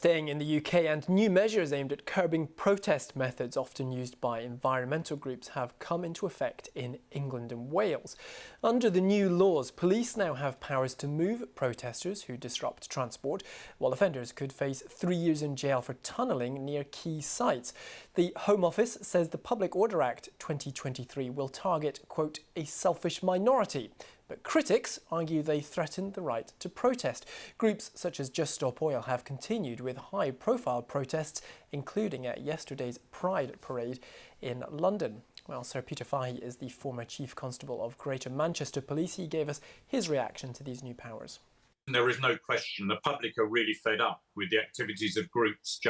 Staying in the UK, and new measures aimed at curbing protest methods often used by environmental groups have come into effect in England and Wales. Under the new laws, police now have powers to move protesters who disrupt transport, while offenders could face 3 years in jail for tunnelling near key sites. The Home Office says the Public Order Act 2023 will target, quote, a selfish minority. But critics argue they threaten the right to protest. Groups such as Just Stop Oil have continued with high-profile protests, including at yesterday's Pride Parade in London. Well, Sir Peter Fahey is the former Chief Constable of Greater Manchester Police. He gave us his reaction to these new powers. There is no question the public are really fed up with the activities of groups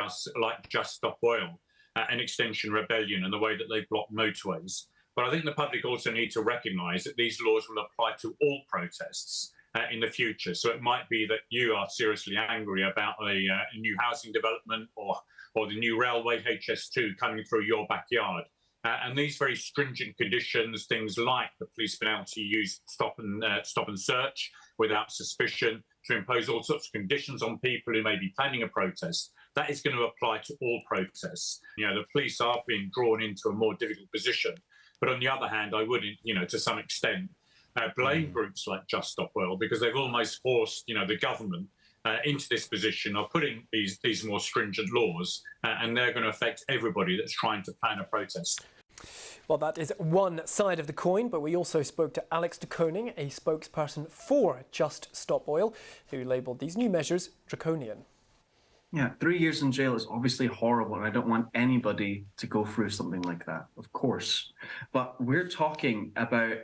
like Just Stop Oil and Extinction Rebellion and the way that they block motorways. But I think the public also need to recognise that these laws will apply to all protests in the future. So it might be that you are seriously angry about a new housing development or the new railway HS2 coming through your backyard. And these very stringent conditions, things like the police being able to use stop and search without suspicion, to impose all sorts of conditions on people who may be planning a protest, that is going to apply to all protests. You know, the police are being drawn into a more difficult position. But on the other hand, I would, to some extent, blame groups like Just Stop Oil because they've almost forced, the government into this position of putting these more stringent laws, and they're going to affect everybody that's trying to plan a protest. Well, that is one side of the coin, but we also spoke to Alex de Koning, a spokesperson for Just Stop Oil, who labelled these new measures draconian. Yeah, 3 years in jail is obviously horrible, and I don't want anybody to go through something like that, of course. But we're talking about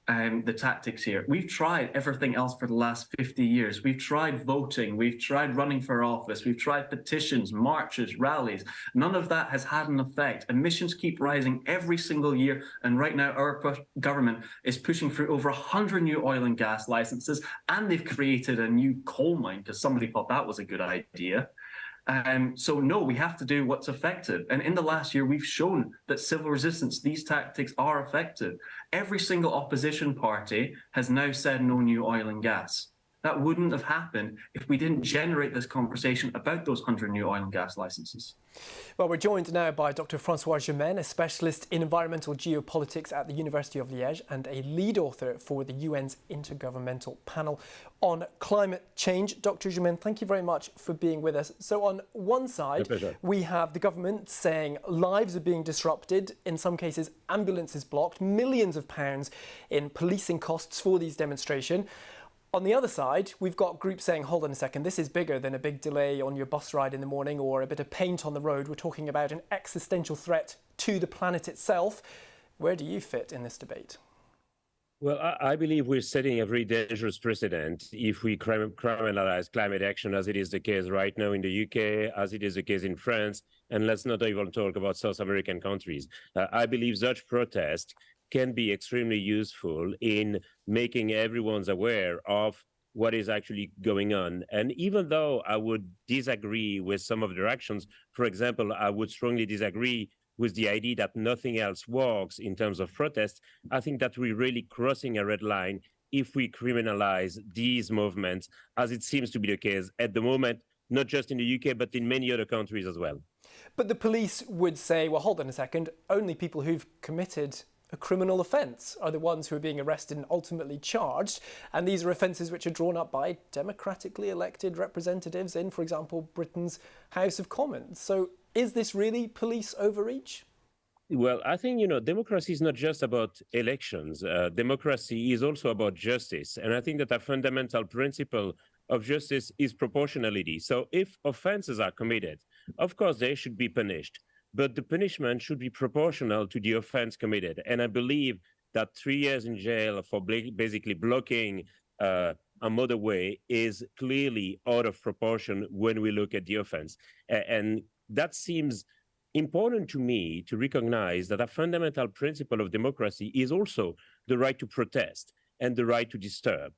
the tactics here. We've tried everything else for the last 50 years. We've tried voting. We've tried running for office. We've tried petitions, marches, rallies. None of that has had an effect. Emissions keep rising every single year. And right now, our government is pushing through over 100 new oil and gas licenses. And they've created a new coal mine because somebody thought that was a good idea. So no, we have to do what's effective. And in the last year, we've shown that civil resistance, these tactics are effective. Every single opposition party has now said no new oil and gas. That wouldn't have happened if we didn't generate this conversation about those 100 new oil and gas licenses. Well, we're joined now by Dr. Francois Germain, a specialist in environmental geopolitics at the University of Liège and a lead author for the UN's Intergovernmental Panel on Climate Change. Dr. Germain, thank you very much for being with us. So on one side, we have the government saying lives are being disrupted, in some cases ambulances blocked, millions of pounds in policing costs for these demonstrations. On the other side, we've got groups saying, hold on a second, this is bigger than a big delay on your bus ride in the morning or a bit of paint on the road. We're talking about an existential threat to the planet itself. Where do you fit in this debate? Well, I believe we're setting a very dangerous precedent if we criminalize climate action, as it is the case right now in the UK, as it is the case in France, and let's not even talk about South American countries. I believe such protests can be extremely useful in making everyone aware of what is actually going on. And even though I would disagree with some of their actions, for example, I would strongly disagree with the idea that nothing else works in terms of protest, I think that we're really crossing a red line if we criminalize these movements, as it seems to be the case at the moment, not just in the UK, but in many other countries as well. But the police would say, well, hold on a second, only people who've committed a criminal offence are the ones who are being arrested and ultimately charged. And these are offences which are drawn up by democratically elected representatives in, for example, Britain's House of Commons. So is this really police overreach? Well, I think, democracy is not just about elections. Democracy is also about justice. And I think that a fundamental principle of justice is proportionality. So if offences are committed, of course, they should be punished. But the punishment should be proportional to the offense committed. And I believe that 3 years in jail for basically blocking a motorway is clearly out of proportion when we look at the offense. And that seems important to me to recognize that a fundamental principle of democracy is also the right to protest and the right to disturb.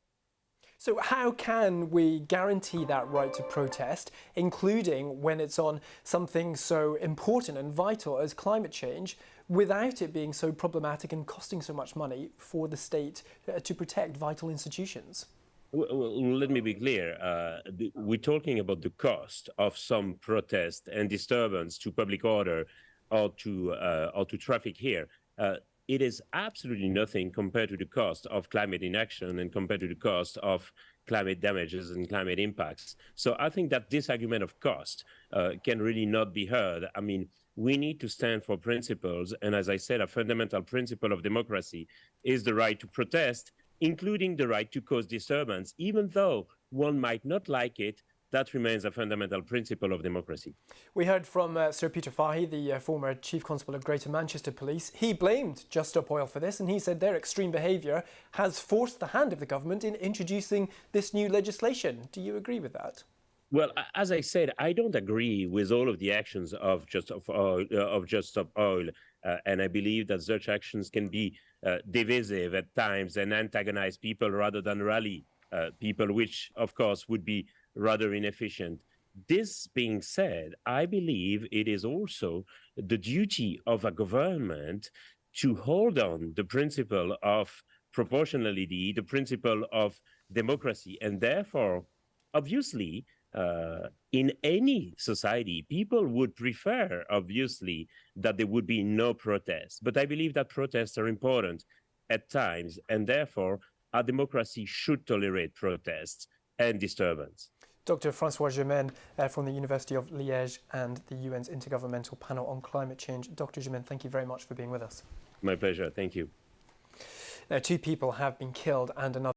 So how can we guarantee that right to protest, including when it's on something so important and vital as climate change, without it being so problematic and costing so much money for the state to protect vital institutions? Let me be clear. We're talking about the cost of some protest and disturbance to public order or to traffic here. It is absolutely nothing compared to the cost of climate inaction and compared to the cost of climate damages and climate impacts. So I think that this argument of cost can really not be heard. I mean, we need to stand for principles. And as I said, a fundamental principle of democracy is the right to protest, including the right to cause disturbance, even though one might not like it. That remains a fundamental principle of democracy. We heard from Sir Peter Fahey, the former Chief Constable of Greater Manchester Police. He blamed Just Stop Oil for this, and he said their extreme behaviour has forced the hand of the government in introducing this new legislation. Do you agree with that? Well, as I said, I don't agree with all of the actions of Just Stop Oil, and I believe that such actions can be divisive at times and antagonize people rather than rally people, which, of course, would be rather inefficient. This being said, I believe it is also the duty of a government to hold on the principle of proportionality, the principle of democracy, and therefore, obviously, in any society, people would prefer, obviously, that there would be no protests. But I believe that protests are important at times, and therefore, our democracy should tolerate protests and disturbance. Dr. Francois Germain from the University of Liège and the UN's Intergovernmental Panel on Climate Change. Dr. Germain, thank you very much for being with us. My pleasure. Thank you. Now, 2 people have been killed and another